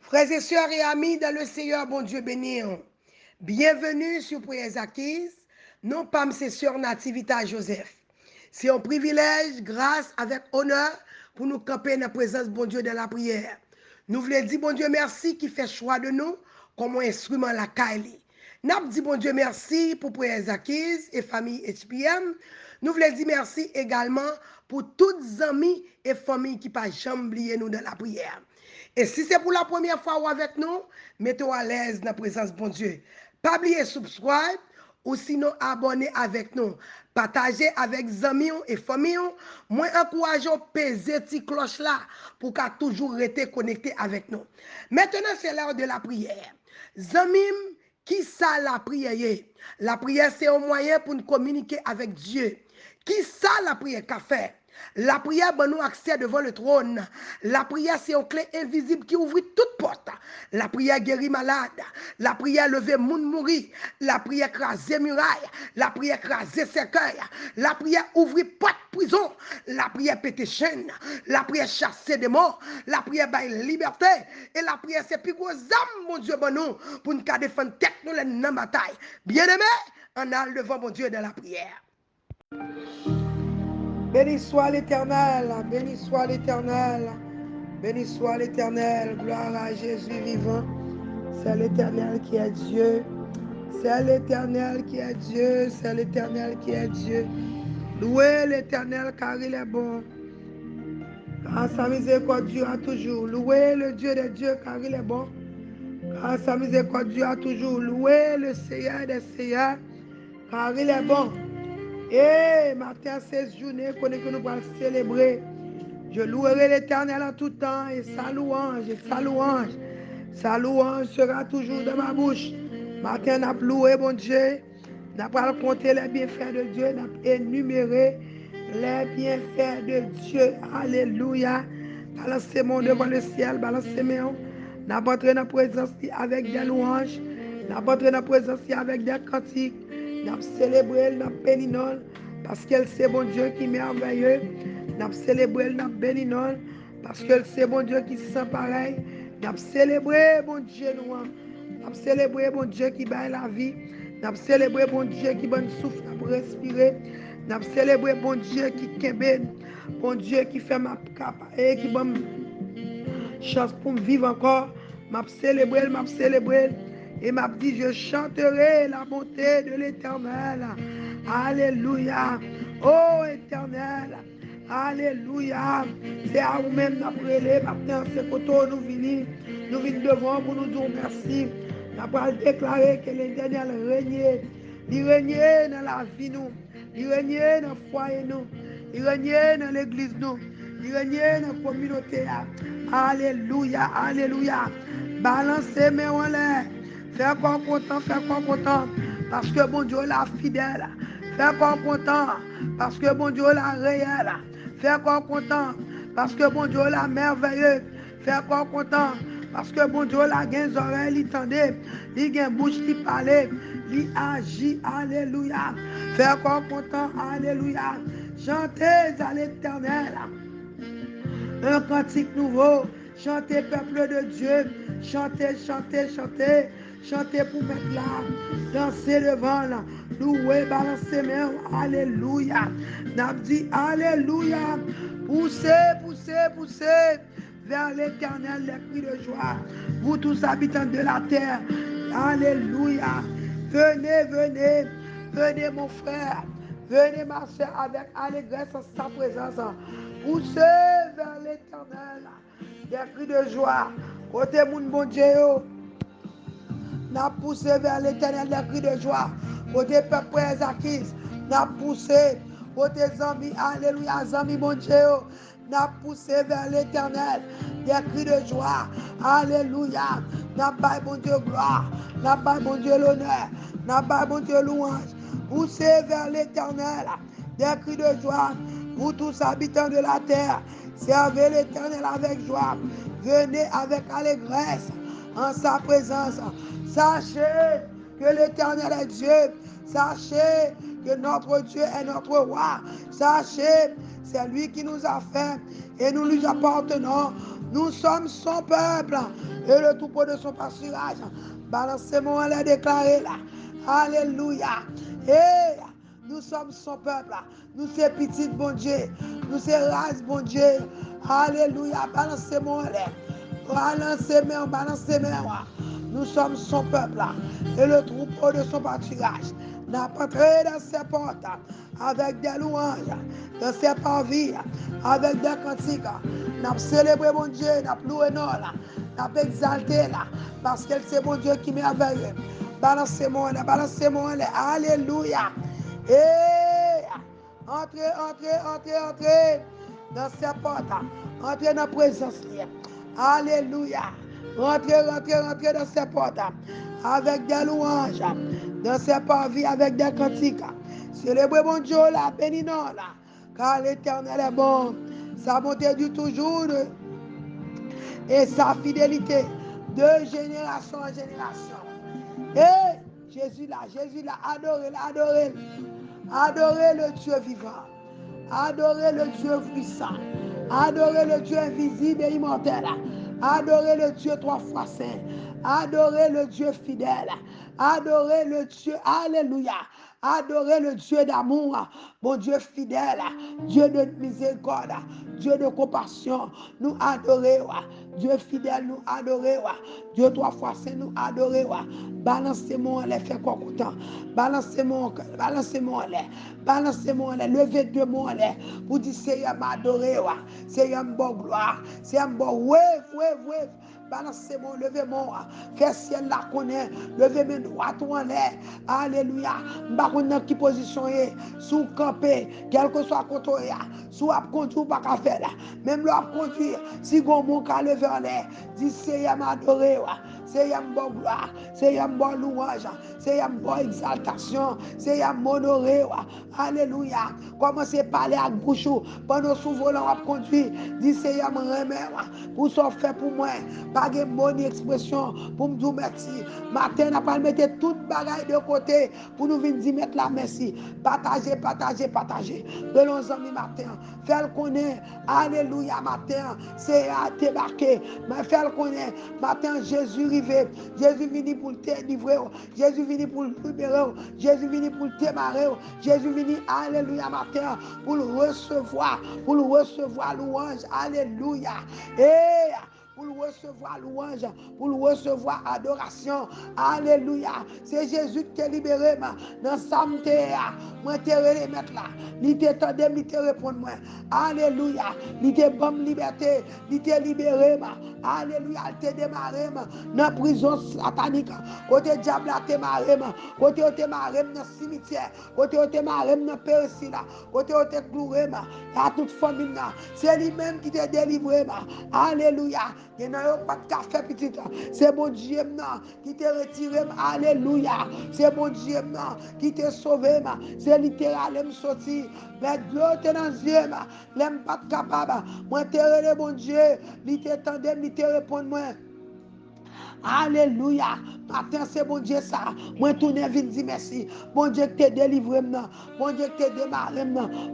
Frères et sœurs et amis dans le Seigneur, bon Dieu béni. Bienvenue sur Prières Acquises. Non pas mes sœurs Nativita Joseph. C'est un privilège, grâce, avec honneur, pour nous camper dans la présence de bon Dieu dans la prière. Nous voulons dire bon Dieu merci qui fait choix de nous comme un instrument la Kaili. Nous dit bon Dieu merci pour Prières Acquises et famille HPM. Nous voulons dire merci également pour toutes les amis et familles qui ne pas jamais oublier nous dans la prière. Et si c'est pour la première fois ou avec nous, mettez-vous à l'aise dans la présence de bon Dieu. Pas oublier subscribe ou sinon abonner avec nous. Partagez avec amis et familles. Moi, encourageons peser cette cloche là pour qu'à toujours rester connecté avec nous. Maintenant, c'est l'heure de la prière. Zamim, qui ça la prière? La prière, c'est un moyen pour nous communiquer avec Dieu. Qui ça la prière qu'a fait? La prière donne nous accès devant le trône. La prière, c'est une clé invisible qui ouvre toute porte. La prière guérit malade. La prière lever moun mourir. La prière craser muraille. La prière craser cercueil. La prière ouvrir porte prison. La prière péter chaîne. La prière chasser des morts. La prière bailler liberté. Et la prière, c'est plus gros âme, mon Dieu, bon nous, pour nous défendre tête nous dans la bataille. Bien-aimé, on a devant mon Dieu dans la prière. Béni soit l'Éternel, béni soit l'Éternel, béni soit l'Éternel, gloire à Jésus vivant. C'est l'Éternel qui est Dieu, c'est l'Éternel qui est Dieu, c'est l'Éternel qui est Dieu. Louez l'Éternel car il est bon, car sa miséricorde dure toujours. Louez le Dieu des dieux car il est bon, car sa miséricorde dure toujours. Louez le Seigneur des seigneurs car il est bon. Et matin, 16 journées que nous allons célébrer. Je louerai l'Éternel en tout temps et sa louange, sa louange sera toujours dans ma bouche. Matin, nous allons louer mon Dieu, nous allons compter les bienfaits de Dieu, nous allons énumérer les bienfaits de Dieu. Alléluia. Balancez mon devant le ciel, balancez mes mains. Nous allons entrer dans la présence avec des louanges, nous allons entrer dans la présence avec des cantiques. Nous avons célébré, nous avons béni, parce qu'elle c'est bon Dieu qui est merveilleux. Nous avons célébré, nous avons béni, parce qu'elle c'est bon Dieu qui se sent pareil. Nous avons célébré, bon Dieu, nous avons célébré, bon Dieu qui bat la vie. Nous avons célébré, bon Dieu qui donne souffle pour respirer. Nous avons célébré, bon Dieu qui kembe, bon Dieu qui fait ma capa et qui donne chance pour me vivre encore. M'a célébré. Et m'a dit, je chanterai la bonté de l'Éternel. Alléluia. Oh Éternel. Alléluia. C'est à vous-même d'appeler. Maintenant, c'est quand nous venons devant pour nous dire merci. Nous allons déclarer que l'Éternel règne. Il règne dans la vie nous. Il règne dans le foyer nous. Il règne dans l'église nous. Il règne dans la communauté. Alléluia. Alléluia. Balancez mes en l'air. Fais quoi content, parce que bon Dieu l'a fidèle. Fais quoi content, parce que bon Dieu l'a réel. Fais quoi content, parce que bon Dieu l'a merveilleux. Fais quoi content, parce que bon Dieu l'a gain oreilles, il tendait, il gain bouche, il parlait, il agit, alléluia. Fais quoi content, alléluia. Chantez à l'Éternel un cantique nouveau. Chantez, peuple de Dieu. Chantez, chantez, chantez. Chantez pour mettre là. Dansez devant là. Louez, balancez mains. Alléluia. N'a dit alléluia. Poussez, poussez, poussez vers l'Éternel les cris de joie. Vous tous habitants de la terre. Alléluia. Venez, venez. Venez mon frère. Venez ma soeur avec allégresse en sa présence. Poussez vers l'Éternel des cris de joie. Côté mon bon Dieu, n'a poussé vers l'Éternel des cris de joie. Côté peuple Zakis, n'a poussé. Côté Zami, alléluia, Zami bon Dieu, n'a poussé vers l'Éternel des cris de joie. Alléluia, n'a pas bon Dieu gloire, n'a pas bon Dieu l'honneur, n'a pas bon Dieu louange. Poussez vers l'Éternel des cris de joie. Vous tous habitants de la terre, servez l'Éternel avec joie. Venez avec allégresse en sa présence. Sachez que l'Éternel est Dieu. Sachez que notre Dieu est notre roi. Sachez, c'est lui qui nous a fait et nous lui appartenons. Nous sommes son peuple et le troupeau de son pâturage. Balancez-moi les déclarer là. Alléluia. Et nous sommes son peuple. Nous sommes petits, bon Dieu. Nous sommes race, bon Dieu. Alléluia. Balancez-moi les. Balancez-moi, balancez-moi. Nous sommes son peuple et le troupeau de son pâturage. N'a pas entré dans ses portes avec des louanges, dans ses parvis avec des cantiques. N'a célébré mon Dieu, n'a loué non là, n'a exalté là, parce que c'est mon Dieu qui merveilleux. Balancez-moi, balancez-moi, alléluia. Et entrez, entrez, entrez, entrez dans ses portes, entrez dans la présence. Alléluia. Rentrez, rentrez, rentrez dans ses portes avec des louanges, dans ses parvis avec des cantiques. Célébrez mon Dieu là, bénis nous là, car l'Éternel est bon. Sa bonté du toujours et sa fidélité de génération en génération. Et Jésus là, adorez, adorez, adorez le Dieu vivant, adorez le Dieu puissant, adorez le Dieu invisible et immortel, adorez le Dieu trois fois saint, adorez le Dieu fidèle, adorez le Dieu, alléluia, adorez le Dieu d'amour, mon Dieu fidèle, Dieu de miséricorde, Dieu de compassion, nous adorons, Dieu fidèle, nous adorons, Dieu trois fois saint, nous adorons. Balancez-moi les fait quoi content. Balancez-moi, balancez-moi les. Balancez-moi les. Levez de moi les. Pour dire Seigneur m'adorer. Seigneur m'bon gloire. Seigneur m'bon wave. Balancez-moi, levez-moi. Fais ciel la connaît. Levez mes droits en l'air. Alléluia. M'ba connaît qui position est. Sous campé. Quel que soit côté. Sous à conduire ou pas qu'à faire là. Même là à conduire. Si gon mon qu'à lever en l'air. Dis Seigneur m'adorer. Seigneur m'bon gloire. Seigneur m'bon louange. Seigneur m'bon exaltation. Seigneur m'honorer. Alléluia. Commencez à parler avec bouche pendant sous volant à conduire. Dis Seigneur m'remet pour ce fait pour moi. Pas de bonne expression pour me dire merci. Matin, n'a pas mettre toute bagaille de côté pour nous venir mettre la merci. Partagez. De nos amis matin. Faire connaître. Alléluia matin. C'est à débarquer. Mais faire connaître. Matin, Jésus arrivé. Jésus venu pour te livrer. Jésus venu pour libérer. Jésus venu pour te marrer. Jésus venu, alléluia matin, pour le recevoir louange. Alléluia. Et pour le recevoir louange, pour le recevoir adoration. Alléluia. C'est Jésus qui t'a libéré dans sa santé. Moi, t'es remettre là. Il t'a tendu, il t'a répondu. Alléluia. Il t'a bonne liberté. Il t'a libéré. Alléluia. Il t'a démarré dans la prison satanique. Côté diable, il t'a marré. Côté il t'a marré dans le cimetière. Côté il t'a marré dans le périssi. Côté il t'a cloué. À toute famille. C'est lui-même qui t'a délivré. Alléluia. Il n'y a pas de café petit. C'est bon Dieu qui t'a retiré. Alléluia. C'est bon Dieu qui t'a sauvé. C'est littéralement sorti. Mais de l'eau t'es dans les yeux. L'aime pas capable. Moi t'es le bon Dieu. Il t'attendait, il te répond moi. Alléluia. Matin, c'est bon Dieu ça. Moi, tourne et dire merci. Bon Dieu qui t'a délivré. Bon Dieu qui t'a démarré.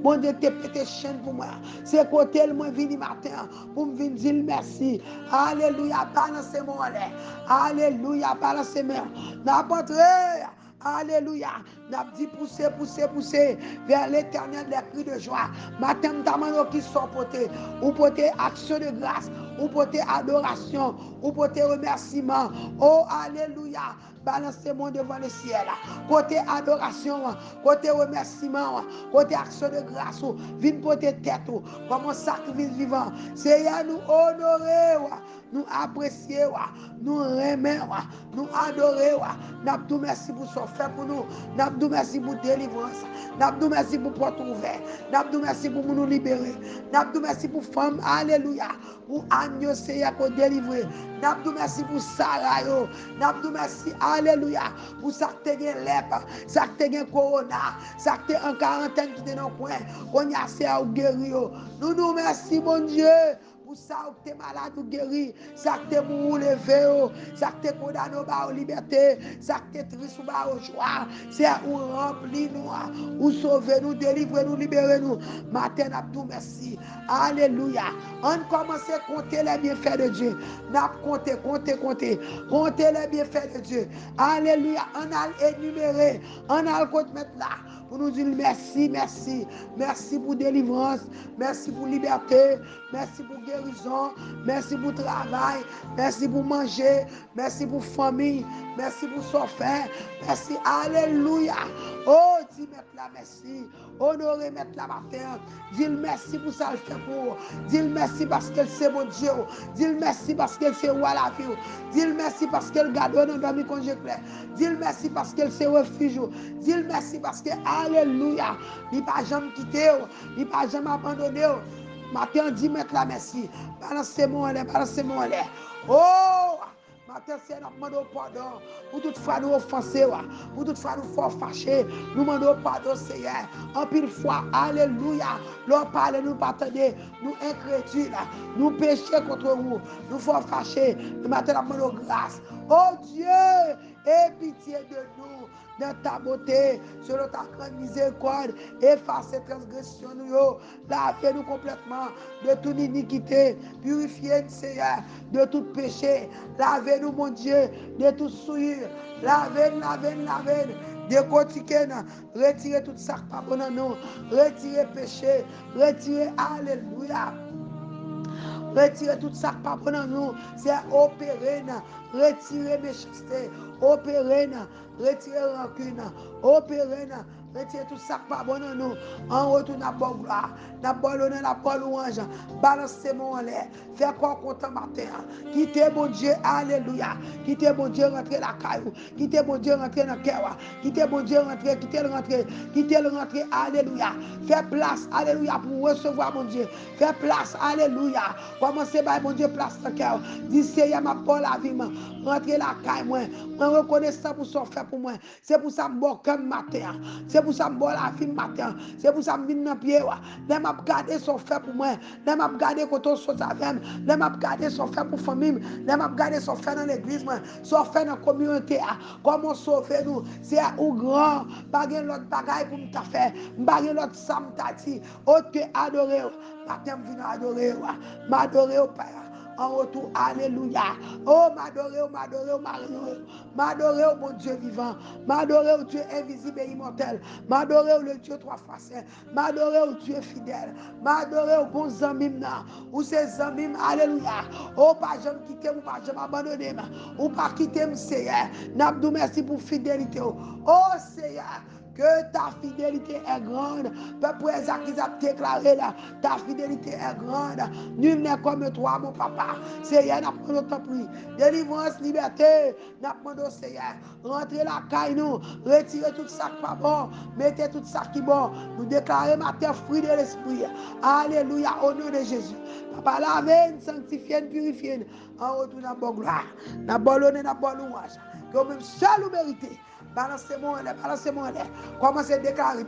Bon Dieu qui t'a pété chaîne pour moi. C'est côté moi vini matin pour me venir dire merci. Alléluia. Balancez-moi. Alléluia. Balancez-moi. N'importe. Alléluia. N'a dit pousser vers l'éternel des cris de joie. Matin, t'amano qui sont portés. Ou porter action de grâce. Ou porter adoration. Ou porter remerciement. Oh, alléluia. Balancez-moi devant le ciel. Côté adoration, côté remerciement, côté action de grâce, vine porter tête comme un sacrifice vivant. Seigneur, nous honorer, nous apprécier, nous remettre, nous adorer. Nous merci pour ce fait pour nous. Nous merci pour délivrance. Nous merci pour porte ouverte. Nous merci pour nous libérer. Nous merci pour femme. Alléluia. Pour agneau, Seigneur, pour délivrer. Nous merci pour Sarah. Nous merci. Alléluia. Pour ça que tu as lèpre, ça que tu as corona, ça que tu es en quarantaine qui est dans le coin, qu'on y a assez à guérir. Nous merci, bon Dieu. pour ça que tu es malade ou guéri, ça que tu es mou levé, ça que tu es condamné au liberté, ça que tu es triste ou joie, c'est où remplir nous, ou sauver nous, délivrer nous, libérer nous. Matin, nous merci. Alléluia. On commence à compter les bienfaits de Dieu. N'a compter les bienfaits de Dieu. Alléluia. On a énuméré, on a le compte mettre là pour nous dire merci, merci. Merci pour délivrance, merci pour liberté, merci pour guérison, merci pour travail, merci pour manger, merci pour famille, merci pour sortir, merci. Alléluia. Oh, dis mettre la merci. Honorer mettre la matin. Dis merci pour ça le fait pour. Dis merci parce qu'elle c'est mon Dieu. Dis merci parce qu'elle c'est roi la vie. Dis merci parce qu'elle garde dans dormi quand je clair. Dis merci parce qu'elle c'est refuge. Dis merci parce que alléluia. Il pas jamais quitté, il pas jamais abandonné. Matin dis mettre la merci. Balancez-moi en l'air, balancez-moi en l'air. Oh! Matin, c'est nous demandons pardon pour toute fois nous offenser, pour toute fois nous fort fâcher. Nous demandons pardon, Seigneur. En pile fois, alléluia. L'on parle, nous partager, nous incrédules, nous pécher contre vous, nous fort fâcher. Nous matin, nous demandons grâce. Oh Dieu, aie pitié de nous. Dans ta beauté, selon ta grande miséricorde, efface ces transgressions, lavez-nous complètement de toute iniquité, purifiez-nous, Seigneur, de tout péché, lavez-nous, mon Dieu, de toute souillure, lavez-nous, décortiquez-nous, retirez tout ça qui pas bon en nous, retirez péché, retirez, alléluia. Retirez tout ça qui pas bon en nous. C'est opérer, retirer méchanceté, opérer, retirer rancune, opérer, retirer tout ça qui pas bon en nous. En retour, n'a pas gloire, n'a pas l'honneur, n'a pas louange. Balancez-moi en l'air. Faites quoi content matin. Quittez mon Dieu, alléluia. Quittez mon Dieu, rentrer la caillou. Quittez mon Dieu, rentrer dans le cœur. Quittez mon Dieu, rentrer, quittez le rentrer, alléluia. Faites place, alléluia, pour recevoir mon Dieu. Faites place, alléluia. Commencez par mon Dieu, place dans le cœur. Dis, Seigneur, ma bonne la vie, rentrez la caille, moi. Moi, reconnaissant pour son fait pour moi. C'est pour ça que je comme matin. C'est pour ça que je la vie matin. C'est pour ça que je viens dans le pied. Je m'a gardé son fait pour moi. Je m'a gardé quand on saute avec. Je m'a gardé son fait pour famille. Je m'a gardé son fait dans l'église. Son fait dans la communauté. Comment sauver nous? C'est ou grand. Pas de l'autre bagaille pour me faire. Pas de l'autre sam tati. Autre que adorer. Matin, je viens adorer. M'adorer au Père. En retour, alléluia. Oh, m'adorer, m'adorer, mon Dieu vivant. M'adorer au Dieu invisible et immortel. M'adorer le Dieu trois fois saint. M'adorer au Dieu fidèle. M'adorer au bon zamim, ou ces zamim, alléluia. Oh, pas jamais quitter, ou pas jamais abandonner, ou pas quitter, Seigneur. N'abdou, merci pour fidélité. Oh, Seigneur. Que ta fidélité est grande. Peuple Isaac qui a déclaré là, ta fidélité est grande. Nul n'est comme toi, mon papa. Seigneur, n'a pas notre prix. Délivrance, liberté, n'a pas notre Seigneur. Rentrez la caille nous, retirez tout ça qui pas bon, mettez tout ça qui est bon. Nous déclarons matin fruit de l'esprit. Alléluia, au nom de Jésus. Papa, lavez, sanctifiez, purifiez. En retour, dans bonne gloire, dans bonne honneur, dans bonne louange. Que vous-même seul vous méritez. Balancez-moi en l'air, balancez-moi en l'air. Commencez à déclarer.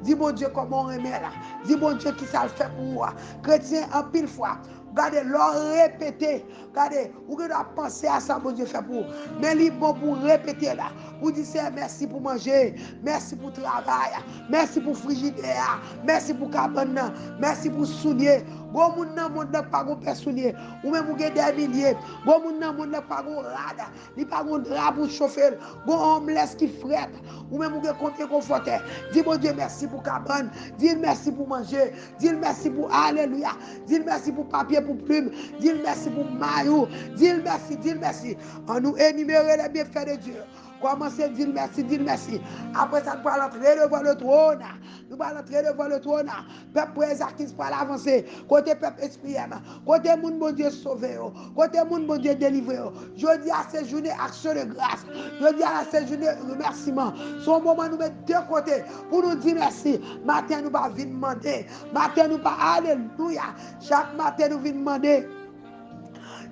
Dis mon Dieu comment on remet là. Dis mon Dieu qui ça le fait pour moi. Chrétien en pile fois. Regardez, leur répéter. Regardez, vous devez penser à ça, mon Dieu fait pour vous. Mais il est bon pour répéter là. Vous dites merci pour manger, merci pour travail, merci pour frigidaire, merci pour cabane, merci pour soulier. Bon moun nan moun nan pa gon pe soulier. Ou même vous avez des milliers. Bon moun nan moun nan pa gon rade. Ni pa gon drap pour chauffer. Bon homeless qui frette. Ou même vous avez compté conforté. Dis mon Dieu merci pour cabane. Dis merci pour manger. Dis merci pour alléluia. Dis merci pour papier pour plume. Dis merci pour maillot. Dis merci. On nous énumérer les bienfaits de Dieu. Commencez à dire merci. Après ça, nous allons entrer devant le trône. Peuple Ezakis pour avancer. Côté peuple esprit, côté moun bon Dieu sauvé, côté moun bon Dieu délivré. Je dis à ces journées action de grâce. Je dis à ces journées remerciement. Son moment nous mettre de côté pour nous dire merci. Matin nous pas venir demander. Matin nous pas alléluia. Chaque matin nous venons demander.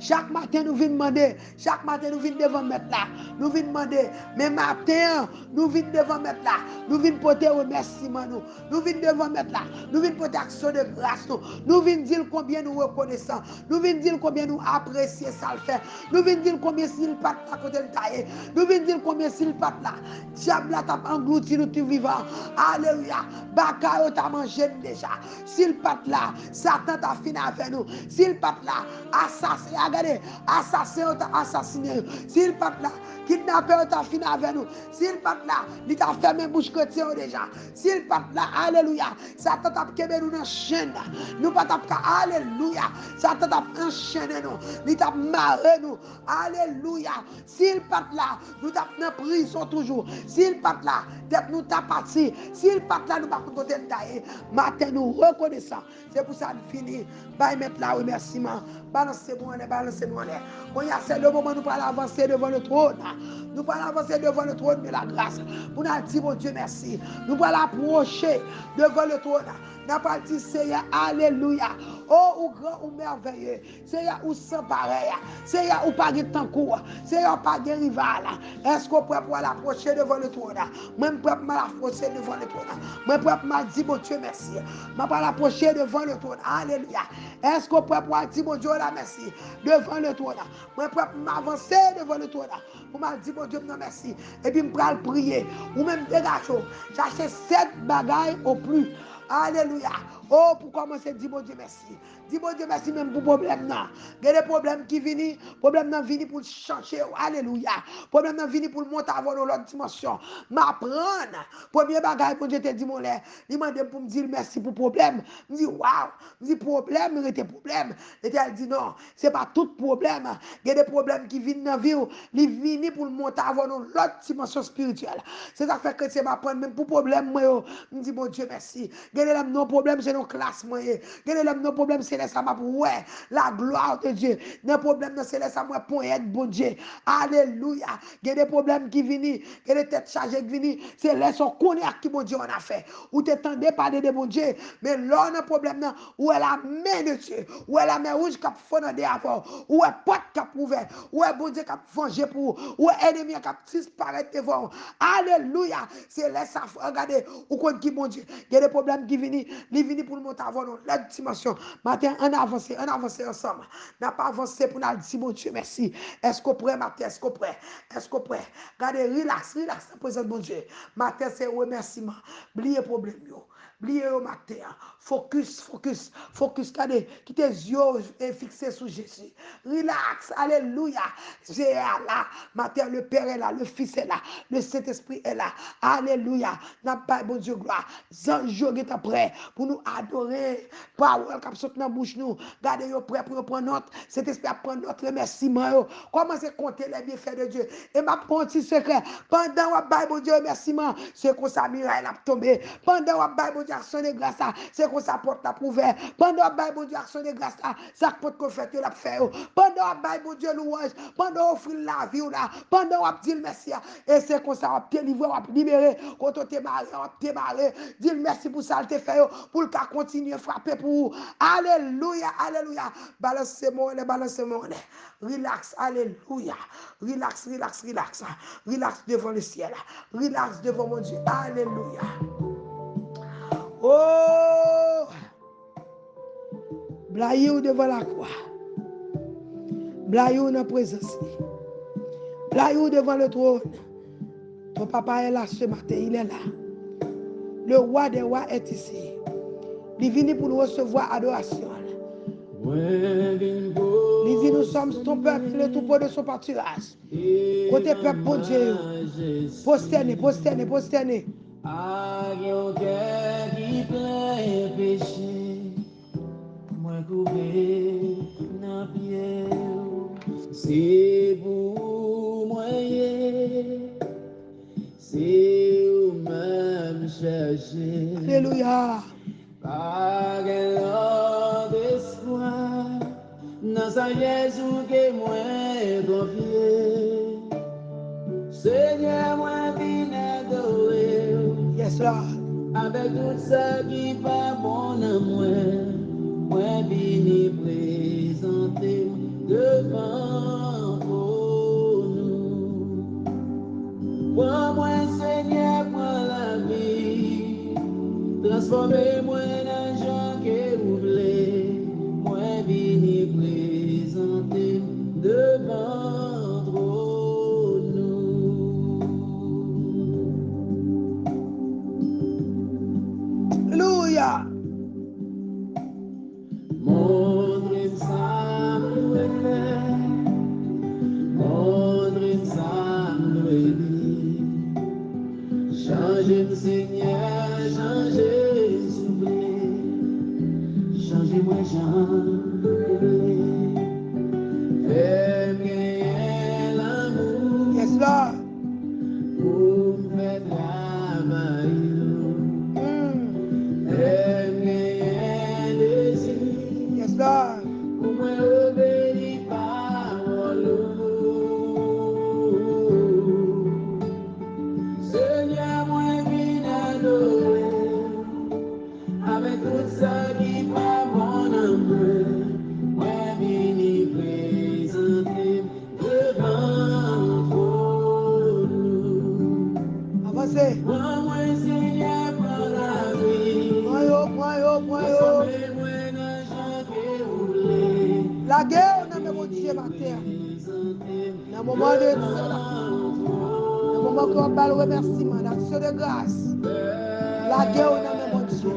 Chaque matin, nous venons demander. Chaque matin, nous venons devant mettre là. Nous venons demander. Mais matin, nous venons devant mettre là. Nous venons porter remerciement. Nous venons devant mettre là. Nous venons porter action de grâce. Nous venons dire combien nous reconnaissons. Nous venons dire combien nous apprécions ça le fait. Nous venons dire combien s'il pas là côté le taillé. Nous venons dire combien s'il pas là. Diable t'a englouti nous tout vivant. Alléluia. Bakayo t'a mangé déjà. S'il pas là, Satan t'a fini avec nous. S'il pas là, assassin, regardez, assassin t'a assassiné. S'il pas là, kidnappeur t'a fini avec nous. S'il pas là, il t'a fermé bouche chrétien déjà. S'il pas là, alléluia. Satan t'a kébé nous dans chaîne. Nous pas t'a alléluia. Satan t'a enchaîné nous. Il t'a marré nous. Alléluia. S'il pas là, nous t'a dans prison toujours. S'il pas là, tête nous t'a parti. S'il pas là, nous pas côté tailler. Matin nous reconnaissons. C'est pour ça nous finit. Bye mettre là remerciement. Balancez-moi, balancez-moi. C'est le moment où nous allons avancer devant le trône. Nous allons avancer devant le trône de la grâce. Pour nous dire, mon Dieu, merci. Nous allons approcher devant le trône. Nous allons dire, Seigneur, alléluia. Oh, ou grand ou merveilleux. Seigneur, ou sans pareil. Seigneur, ou pas de temps court. Seigneur, pas de rival. Est-ce qu'on peut pour l'approcher devant le trône? Même prêt pour l'approcher devant le trône. Même prêt pour dire, mon Dieu, merci. Je vais l'approcher devant le trône. Alléluia. Est-ce qu'on peut pour dire, mon Dieu, la merci. Devant le trône. Je prêt pour m'avancer devant le trône. Pour me dire, mon Dieu, merci. Et puis, je vais prier. Ou même dégager. Chercher 7 bagailles au plus. Alléluia. Oh, pour commencer, dis mon Dieu merci. Dis mon Dieu merci même pour problème là. Il y a des problèmes qui viennent. Problème là viennent pour changer. Alléluia. Problème là viennent pour monter avant l'autre dimension. M'apprendre. Premier bagage pour Dieu te dit mon lait. Il m'a dit pour me dire merci pour problème. Je dis waouh. Je dis problème, il était problème. Et elle dit non, c'est pas tout problème. Il y a des problèmes qui viennent dans la vie. Ils viennent pour monter avant l'autre dimension spirituelle. C'est ça fait que c'est m'apprendre même pour problème moi. Je dis mon Dieu merci. Gardez nos problèmes, c'est nos classes moyennes. Gardez nos problèmes, c'est les ça ouais, la gloire de Dieu. Nos problèmes, c'est les ça pour être bon Dieu. Alléluia. Gardez des problèmes qui viennent, gardez des têtes chargées qui viennent, c'est les son connaître qui bon Dieu on a fait. Ou t'entendez parler de bon Dieu, mais là on a problème où est la main de Dieu, où est la main rouge qui a fondé avant, où est porte qui a ouvert, où est bon Dieu qui a vengé pour, où est ennemi qui a disparaître devant. Alléluia. C'est les ça regardez, ou compte qui bon Dieu. Il y a des problèmes qui viennent, ils viennent pour nous monter avant nous, la dimension. Matin, on avance ensemble. On n'a pas avancé pour nous dire, mon Dieu, merci. Est-ce qu'on prêt, matin? Est-ce qu'on prêt? Est-ce qu'on prêt? Regardez, relax, la présence de mon Dieu. Matin, c'est remerciement. Oubliez le problème. Oubliez au matin. Focus. Regardez, qui tes yeux fixés sur Jésus. Relax, alléluia. C'est là. Matin, le Père est là, le Fils est là, le Saint-Esprit est là. Alléluia. N'a pas bon Dieu gloire. Zanjou est prêt pour nous adorer. Parole qui saute dans la bouche nous. Gardez yo prêt pour prendre notre. Cet esprit à prendre notre remerciement. Commencez à compter les bienfaits de Dieu. Et ma petit secret. Pendant que vous bon Dieu remerciement, c'est comme ça miracle a tombé. Pendant que vous bon Dieu action de grâce, c'est comme ça porte la ouvert. Pendant que bon Dieu action de grâce, ça porte qu'on fait la fait. Pendant que bon Dieu louange, pendant offrir la vie là, pendant que dit merci et c'est comme ça on délivrer, on libérer quand on démarrer, dire merci pour ça le fait pour le cas continuer frapper pour alléluia. Balancez-moi. Relax, alléluia. Relax devant le ciel. Relax devant mon Dieu. Alléluia. Oh! Blaye devant la croix. Blaye dans la présence. Blaye devant le trône. Ton papa est là ce matin, il est là. Le roi des rois est ici. Il vient pour nous recevoir adoration. Il dit nous sommes ton peuple, le troupeau de son pâturage. Côté peuple, bon Dieu. Posternez. C'est pour moi, c'est où même chercher. Alléluia. Par l'ordre d'espoir, dans sa Jésus que moi confié. Seigneur, moi viens adorer. Yes, Lord. Avec tout ça qui va bon à moi viens présenter devant transformez-moi dans gens que vous voulez, moi vini présenter devant nous. Alléluia. Montre-moi ça, montre-moi ça, changez-moi Seigneur, changez, s'il changez-moi changez, fais-moi l'amour. Yes, Lord. Pour me faire travailler. Fais-moi désir. Yes, Lord. Pour me obéir parole. Seigneur, moi viens adorer avec tout ça qui va bon amour. Moi viens présenter devant nous. Avancez. Moi Seigneur pour la vie. Point haut. La guerre n'a même pas Dieu matin. Dans le moment de Dieu là. Dans le moment qu'on parle remerciement, d'action de grâce. La guerre n'a même pas Dieu.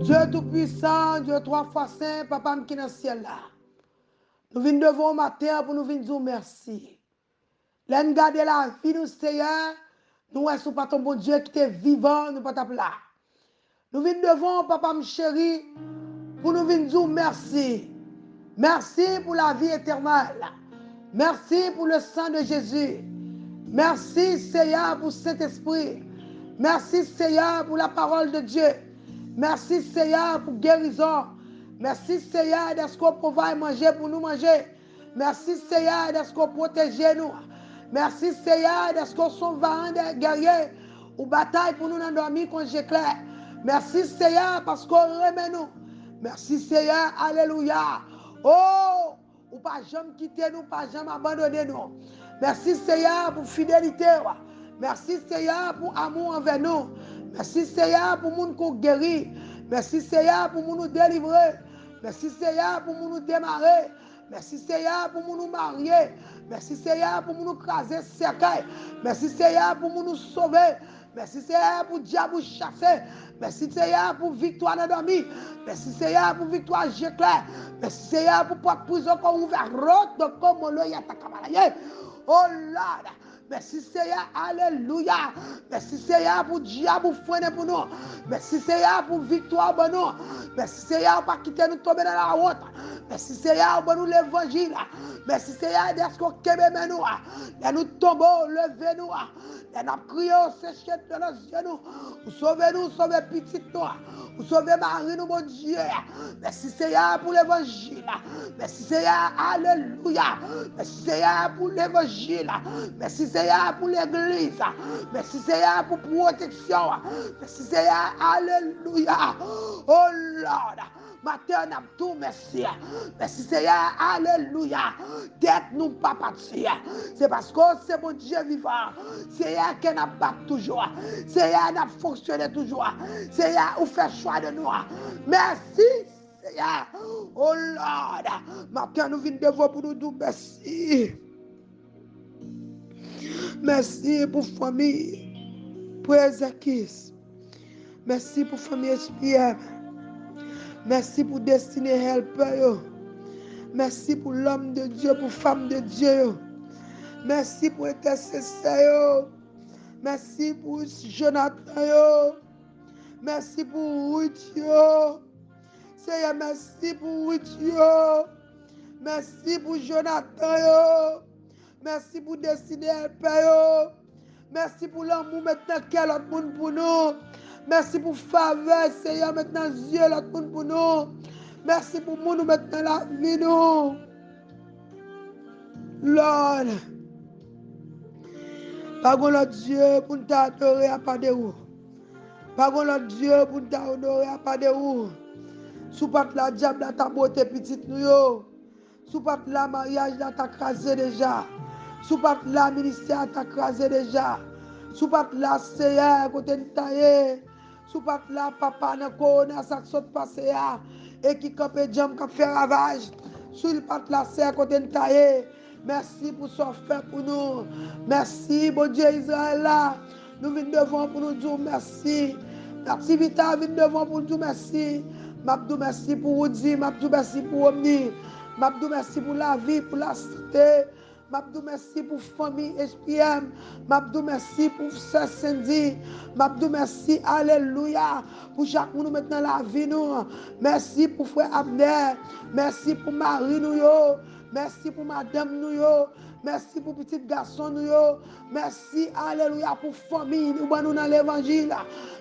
Dieu Tout-Puissant, Dieu trois fois saint, Papa qui est dans le ciel là. Nous venons devant matin pour nous venir dire merci. Là, nous garder la vie, nous, Seigneur. Nous, sommes pas ton bon Dieu qui est vivant, nous pas là. Nous venons devant, Papa, mon chéri, pour nous venir dire merci. Merci pour la vie éternelle. Merci pour le sang de Jésus. Merci, Seigneur, pour Saint-Esprit. Merci, Seigneur, pour la parole de Dieu. Merci, Seigneur, pour guérison. Merci, Seigneur, de ce qu'on provide manger pour nous manger. Merci, Seigneur, de ce qu'on protège nous. Merci, Seigneur, de ce qu'on sont vaillants guerriers ou bataille pour nous endormir quand j'éclaire. Merci, Seigneur, parce qu'on remet nous. Merci, Seigneur, alléluia. Oh, ou pas jamais quitter nous, pas jamais abandonner nous. Merci, Seigneur, pour fidélité. Merci, Seigneur, pour amour envers nous. Merci, Seigneur, pour nous qui guérir. Merci, Seigneur, pour nous délivrer. Merci, Seigneur, pour nous démarrer. Merci, Seigneur, pour nous marier. Merci, Seigneur, pour nous craser cercueil. Merci, Seigneur, pour nous sauver. Merci, Seigneur, pour diable chasser. Merci, Seigneur, pour victoire dans la nuit. Merci, Seigneur, pour victoire j'éclaire. Merci, Seigneur, pour porte prison qu'on ouvert route de comme le yata. Oh Lord. Merci Seigneur, alléluia. Merci Seigneur pour diable freiner pour nous. Merci Seigneur pour victoire pour nous. Merci Seigneur pour quitter nous tomber dans la honte. Merci Seigneur pour nous l'évangile. Merci Seigneur d'être qu'on kebe nous. De nous tomber, lever nous. De nous crier, sécher de nos yeux nous. Vous sauvez nous, sauvez petit nous. Vous sauvez Marie nous, mon Dieu. Merci Seigneur pour l'évangile. Merci Seigneur, alléluia. Merci Seigneur pour l'évangile. Merci Seigneur pour l'église. Merci Seigneur pour protection. Merci Seigneur, alléluia. Oh Lord. Matin, nous tout merci. Merci Seigneur, alléluia. D'être nous pas partir. C'est parce que c'est mon Dieu vivant. Seigneur qui n'a pas toujours. Seigneur n'a fonctionné toujours. Seigneur, vous fait choix de nous. Merci Seigneur. Oh Lord. Matin, nous venons devant pour nous dire merci. Merci pour famille. Pour Ezekis. Merci pour famille SPM. Merci pour Destiny Helper. Merci pour l'homme de Dieu, pour femme de Dieu. Merci pour intercesseur. Merci pour Jonathan. Merci pour Ruth. Seigneur, merci pour Ruth. Merci pour Jonathan. Merci pour Destiny Helper. Merci pour l'amour maintenant quel autre monde pour nous. Merci pour faveur, Seigneur, maintenant Dieu, l'autre monde pour nous. Merci pour nous maintenant la vie, nous. Lord, pardon l'autre Dieu pour t'adorer à pas de où. Pardon l'autre Dieu pour t'adorer à pas de où. Sous pas la diable ta beauté petite nous yo. Sous pas la mariage là t'a crasé déjà. Sous pas la ministère t'a crasé déjà. Sous pas la Seigneur côté taillé. Sous pas là, papa n'a connu ça qui saute passé et qui campe jam qui fait ravage. Sous le pat là, c'est à côté de taillé. Merci pour ce fait pour nous. Merci, bon Dieu Israël là. Nous venons devant pour nous dire merci. L'activité vient devant pour nous dire merci. M'abdou merci pour Woody, m'abdou merci pour Omni. M'abdou merci pour la vie, pour la cité. M'abdou merci pour famille SPM. M'abdou merci pour Sœur Cindy. M'abdou merci, alléluia, pour chaque monde maintenant la vie nous. Merci pour frère Abner. Merci pour Marie nous yo. Merci pour madame nous yo. Merci pour petit garçon nous yo. Merci, alléluia, pour famille nous dans l'évangile.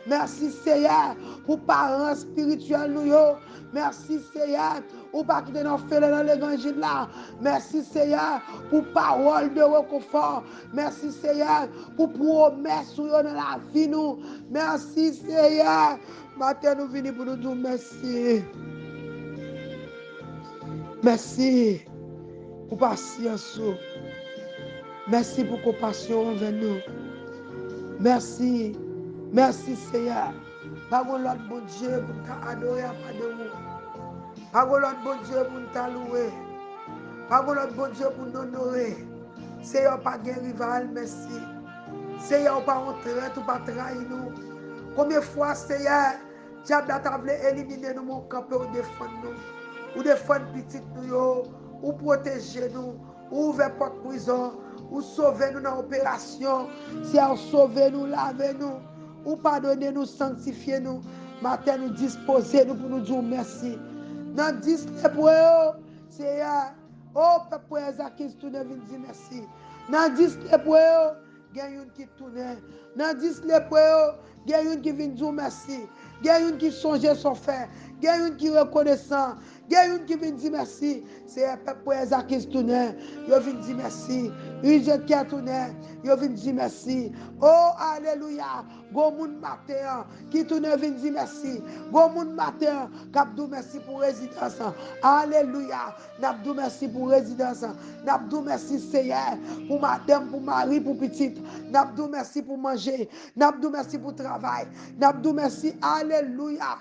Merci Seigneur pour parents spirituels nous yo. Merci Seigneur pour pas quitter nos frères dans l'évangile là. Merci Seigneur pour parole de réconfort. Merci Seigneur pour promesses dans la vie nous. Merci Seigneur. Matin nous venons pour nous dire merci. Merci pour patience. Merci pour compassion envers nous. Merci. Merci Seigneur. Pardon l'autre bon Dieu pour t'adorer à pas de vous. Pardon l'autre bon Dieu pour t'allouer. Pardon l'autre bon Dieu pour nous honorer. Seigneur pas de rival, merci. Seigneur pas entrer, ou pas trahir nous. Combien de fois Seigneur, diable t'a voulu éliminer nous, mon camp ou défendre nous. Ou défendre petit nous, ou protéger nous, ou ouvrir porte prison, ou sauver nous dans l'opération. Si on sauver nous, laver nous, ou pardonner nous, sanctifier nous. Matin nous disposer nous pour nous dire merci. Dans 10 pour eux, Seigneur, oh peuple Ezekis tourne vient dire merci. Dans 10 pour eux, il y a une qui tourne. Dans 10 pour eux, il y a une qui vient dire merci. Il y a une qui songe son frère. Il y a une qui reconnaissant. Il y a une qui vient dire merci. C'est un peuple Ezekis tourne. Il vient dire merci. Une jeune qui a tourné. Il vient dire merci. Oh, alléluia. Go moun matin qui tourne vient dire merci. Go moun matin qui merci pour résidence. Alléluia. N'abdou merci pour résidence. N'abdou merci Seigneur pour madame, pour mari, pour petite. N'abdou merci pour manger. N'abdou merci pour travail. N'abdou merci. Alléluia.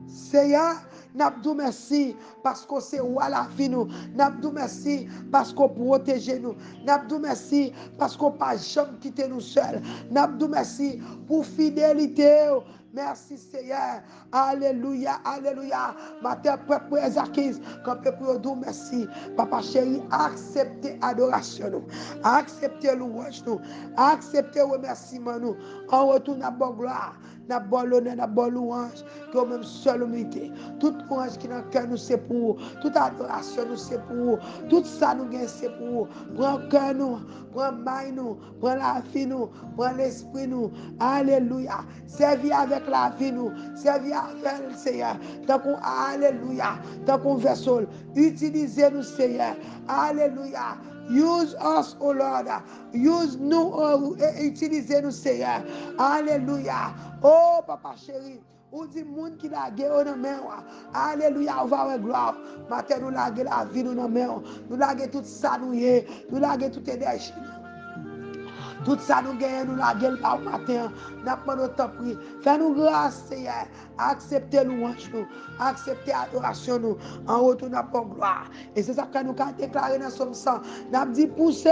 Seigneur, n'abdou merci parce que c'est roi la vie nous. N'abdou merci parce qu'on protège nous. N'abdou merci parce qu'on pas jamais quitter nous seuls. N'abdou merci pour fidélité. Merci Seigneur. Alléluia, alléluia. Matin, peuple Ezakis, quand peuple doux, merci. Papa chéri, acceptez adoration nous. Acceptez louange nous. Acceptez remerciement nous. En retour, n'a bonne gloire, n'a bonne honneur, n'a bonne louange. Que même seul humilité. Toute louange qui est dans le cœur nous, c'est pour vous. Toute adoration nous, c'est pour vous. Tout ça nous gagne, c'est pour vous. Prends le cœur nous, prends le main nous, prends la vie nous, prends l'esprit nous. Alléluia. Servis avec la vie nous. Servis avec le Seigneur. Tant qu'on, alléluia. Tant qu'on vaisseau. Utilisez-nous, Seigneur. Alléluia. Use us, oh Lord. Use nous, utilisez-nous, Seigneur. Alléluia. Oh, papa chéri. Ou dit monde qui la guerre dans main. Alléluia, on va avoir gloire. Matin nous la la vie nous dans main. Nous la tout ça nous y est. Nous la tout énergie. Tout ça nous gagne, nous la gueule par matin. N'a pas notre prix. Fais-nous grâce, Seigneur. Acceptez louange nous. Acceptez adoration nous. En retour, n'a pas gloire. Et c'est ça que nous avons déclaré dans Somme 100. Nous avons dit poussez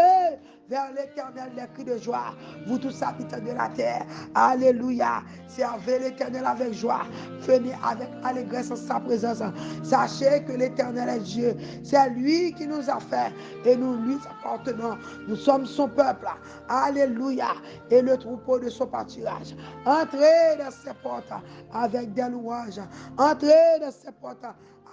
vers l'Éternel les cris de joie. Vous tous habitants de la terre. Alléluia. Servez l'Éternel avec joie. Venez avec allégresse en sa présence. Sachez que l'Éternel est Dieu. C'est lui qui nous a fait. Et nous lui appartenons. Nous sommes son peuple. Alléluia. Et le troupeau de son pâturage. Entrez dans ses portes avec des louanges. Entrez dans ses portes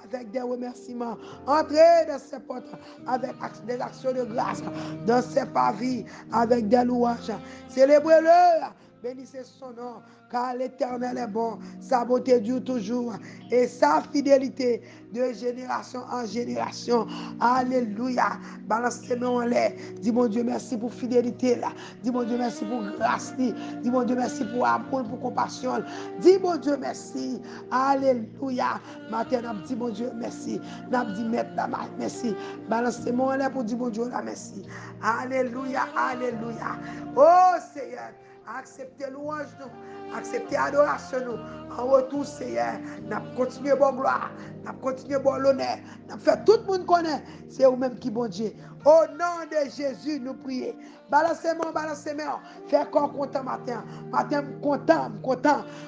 avec des remerciements. Entrez dans ses portes avec des actions de grâce. Dans ses pavis avec des louanges. Célébrez-le. Bénissez son nom, car l'Éternel est bon, sa beauté dure toujours, et sa fidélité de génération en génération. Alléluia. Balance tes mains en l'air. Dis mon Dieu merci pour fidélité là. Dis mon Dieu merci pour grâce. Dis mon Dieu merci pour amour, pour compassion. Dis mon Dieu merci. Alléluia. Maintenant, dis mon Dieu merci. N'a dit maintenant merci. Balance tes mains en l'air pour dire mon Dieu là merci. Alléluia. Alléluia. Oh Seigneur. Acceptez louange nous, acceptez adoration nous. En retour, Seigneur, nous continuons bon gloire, nous continuons bon l'honneur, nous fait tout le monde connaît, c'est vous-même qui bon Dieu. Au nom de Jésus, nous prions. Balancez-moi, balancez-moi. Fais corps content matin. Matin, content.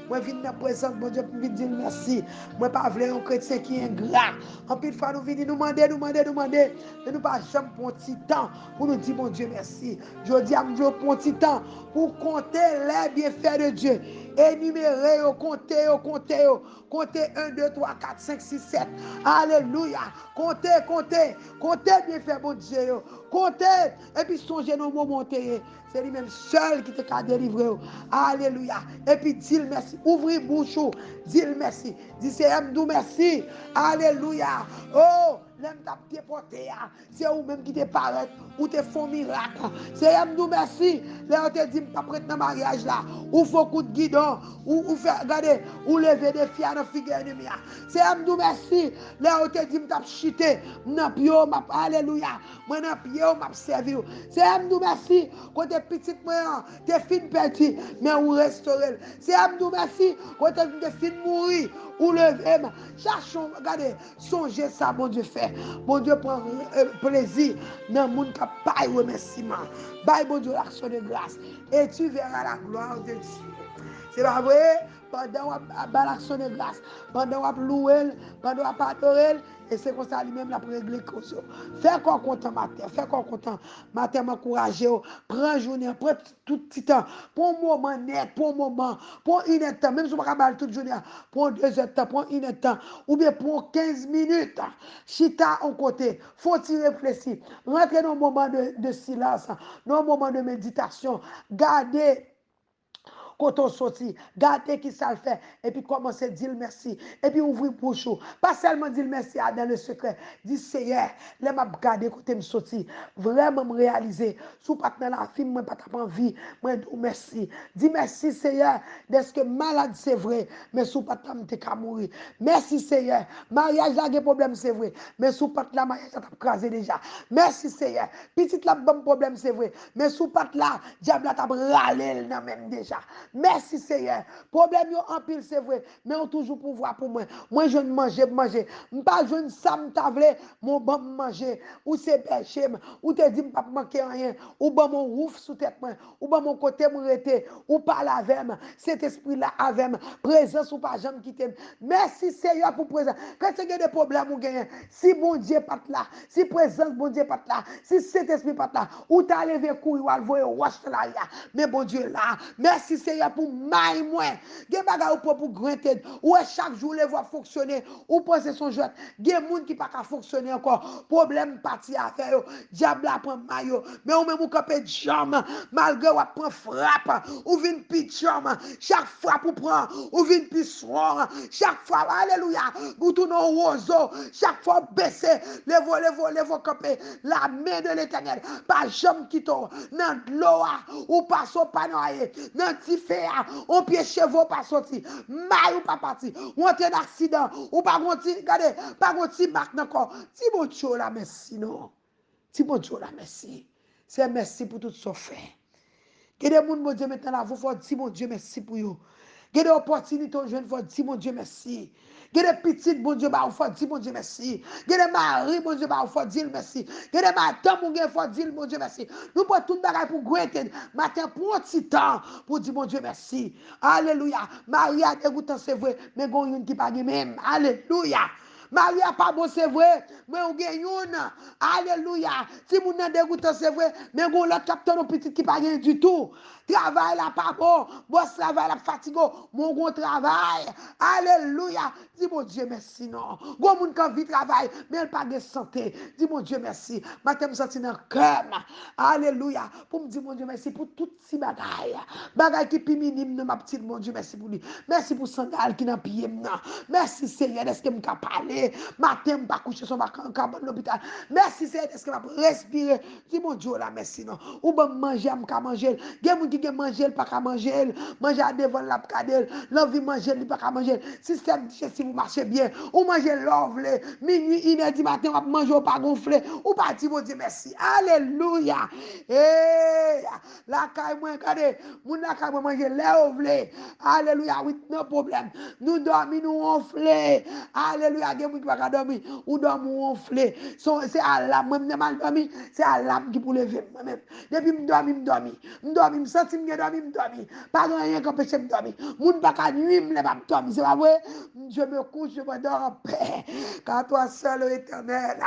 Moi, je viens dans la présence, mon Dieu, pour vous dire merci. Moi, pas vouloir un chrétien qui est ingrat. En plus, fois, nous venons nous demander. Mais nous pas jamais pour un petit temps pour nous dire, mon Dieu, merci. Je dis à mon Dieu, pour un petit temps pour compter les bienfaits de Dieu. Énumérer, compter. Comptez 1, 2, 3, 4, 5, 6, 7. Alléluia. Comptez bienfaits, mon Dieu. Comptez. Et puis songez nos moments. C'est lui-même seul qui te délivrer. Alléluia. Et puis dis-le merci. Ouvrez bouche. Dis-le merci. Dis Seigneur, merci. Alléluia. Oh, l'aime t'a déporté. C'est vous-même qui te paraît. Ou te font miracle. Seigneur, merci. Là, on te dit, pas prêt dans le mariage là. Ou faut coup de guidon. Ou faire, regardez, ou lever des filles dans la figure ennemie. Seigneur, merci. Là, on te dit, m't'a chuté. Alléluia. Moi, dans pied, m'a servi. Seigneur, merci. Quand t'es petit, moi, t'es fin petit, mais ou restaurer. Seigneur, merci. Quand t'es fin mourir, ou lever. Cherchons, regardez, songez ça, mon Dieu fait. Mon Dieu prend plaisir dans le monde qui n'a pas de remerciement. Bye, mon Dieu, l'action de grâce. Et tu verras la gloire de Dieu. C'est pas vrai? Pendant l'action de grâce, pendant louer, pendant adorer, et c'est comme ça lui-même la régler cause. Fais quoi content matin, fais quoi content matin, m'encourager, prends journée, prends tout petit temps, prends un moment net, prends une heure de temps, même si on ne peut pas toute journée, prends 2 heures de temps, prends une heure de temps, ou bien prends 15 minutes, chita en côté, faut-il réfléchir, rentrer dans un moment de silence, dans un moment de méditation, garder. Quand on sortit, gardez qui ça le fait, et puis commencez à dire merci, et puis ouvrir bouche. Pas seulement dire merci dans le secret, dis Seigneur, les m'a gardé côté me sorti, vraiment me réaliser, sous pas dans la film, moi pas t'as envie, moi merci. Dis merci Seigneur, d'être que malade c'est vrai, mais sous pas t'as qu'à mourir. Merci Seigneur, mariage là des problème c'est vrai, mais sous pas là mariage t'as crasé déjà. Merci Seigneur, petite là bon problème c'est vrai, mais sous pas là diable t'a râlé même déjà. Merci Seigneur. Problème yo en pile c'est vrai, mais on toujours pouvoir pour moi. Moi je ne manger. M'pas je ne ça m'tavle mon bon manger ou c'est péché ou te dit m'pas manquer rien ou bon mon ouf sous tête moi ou bon mon côté me rete ou parle avec cet esprit là avec présence ou pas jamais quitter. Merci Seigneur pour présence. Quand tu as des problèmes ou gagne, si bon Dieu pas là, si présence bon Dieu pas là, si cet esprit pas là, ou t'as levé couille ou alvoyer wash là, mais bon Dieu là. Merci Seigneur pour maille moi. Gen bagay ou pour granter ou chaque jour les voir fonctionner ou penser son jeu. Gen moun qui pas ka fonctionner encore. Problème parti à faire yo. Diable a prend maillot, mais ou même ou capé jam malgré ou prend frappe ou vinn pitcham chaque fois pour prendre ou vinn pissoir chaque fois alléluia ou tout non roseau chaque fois baisser les camper la main de l'Éternel pas jamais quitter dans l'eau ou pas so pas noyer dans ti fait on pied chevaux pas sorti maille ou pas parti ou entrer d'accident ou pas gonti regardez pas gonti marque encore ti bon Dieu la merci non ti bon Dieu la merci c'est merci pour tout ce fait. Que des gens, mon Dieu, maintenant, là, vous faut dire, mon Dieu, merci pour vous. Que des opportunités, je faut dire, mon Dieu, merci. Que des petites, mon Dieu, bah, vous faut dire, mon Dieu, merci. Que des maris, mon Dieu, bah, vous faut dire, merci. Que des madames, mon Dieu, faut dire, mon Dieu, merci. Nous prenons tout le bagage pour gouetter. Matin, pour un petit temps, pour dire, mon Dieu, merci. Alléluia. Marie a dégoûtant, c'est vrai, mais il y a une qui pas même. Alléluia. Maria pas bon c'est vrai, mais on gagne une. Alléluia. Si vous n'avez dégoûtant c'est vrai, mais on l'autre capteur au petit qui pas gagne du tout. Travail là pas bon, boss travail là fatigué, mon gros travail. Alléluia. Dis mon Dieu merci non. Gon moun kan vit travail, mais elle pas de santé. Dis mon Dieu merci. Matin me senti dans cœur. Alléluia. Pour me dire mon Dieu merci pour toutes ces bagailles. Bagailles qui pi minime de ma petite mon Dieu merci pour lui. Merci pour sandal qui n'a pied maintenant. Merci Seigneur, est-ce que me ka parler? Matin me pas coucher sur ma cabane l'hôpital. Merci Seigneur, est-ce que m'a respirer? Dis mon Dieu là merci non. Ou ben manger me ka manger. Gen moun qui gen manger pas ka manger. Manger devant la cadelle. L'envie manger il pas ka manger. Système si vous marchez bien, ou manger l'ovle, minuit, 1h du matin, ou manger pas gonflé, ou pas dire mon Dieu merci. Alléluia. Eh, la caille moi regardez, moun la caille moi manger l'ovle. Alléluia, oui, non problème. Nous dormons, nous ronfler. Alléluia, gen moun qui pas dormir, ou dormir ronfler. C'est alarme, même mal dormi, c'est alarme qui pour lever moi-même. Depuis me senti me dormir. Pas rien qui empêche me dormir. Moun pas ka nuit me pas dormir, c'est pas vrai? Je me couche, je me dors en paix. Car toi seul, Éternel.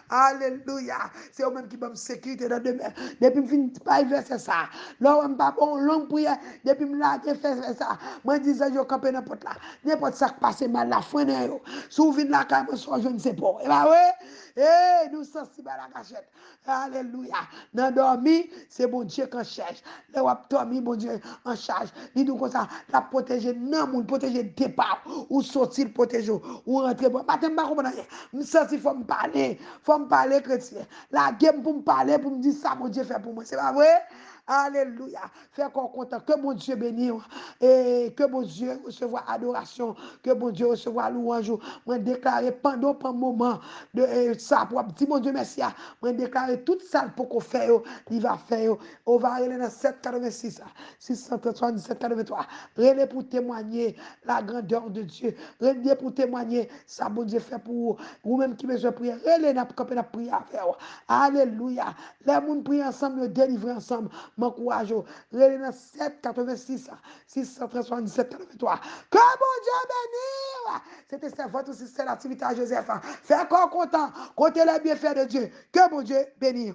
Alléluia. C'est eux-mêmes qui m'ont sécurité dans demain. Depuis que je ne pas verser ça. Là, on pas bon, longue prière. Depuis que je fais ça. Moi, je disais, je campe n'importe là. N'importe ça qui passe mal, la fin de l'eau. Si vous venez là, quand je ne sais pas. Et bah ouais. Eh, nous sommes si bas la cachette. Alléluia. Dans dormi, c'est bon Dieu qu'on cherche. Le wap dormi, bon Dieu en charge. Il nous comme ça, la protéger, non, moun protéger départ, ou sortir protéger, ou rentrer. Matin, je ne comprends rien. Je sens qu'il faut me parler chrétien. La game pour me parler, pour me dire ça, mon Dieu fait pour moi. C'est pas vrai? Alléluia. Fais qu'on content. Que mon Dieu bénisse. Et que mon Dieu recevoir adoration. Que mon Dieu recevoir louange. Moi déclarer pendant un moment de ça pour dire mon Dieu merci. Moi déclarer tout ça pour qu'on fait. Il va faire. On va aller dans 786. 677 83. Relais pour témoigner la grandeur de Dieu. Relais pour témoigner ça bon Dieu fait pour vous même qui besoin de prier. Relais n'a pas prier à faire. Alléluia. Les gens prient ensemble, délivrer ensemble. M'encourage. Relais dans 786 677 83. Que bon Dieu bénisse. C'était ça votre aussi c'est l'activité à Joseph. Fais encore content. Comptez les bienfaits de Dieu. Que bon Dieu bénisse.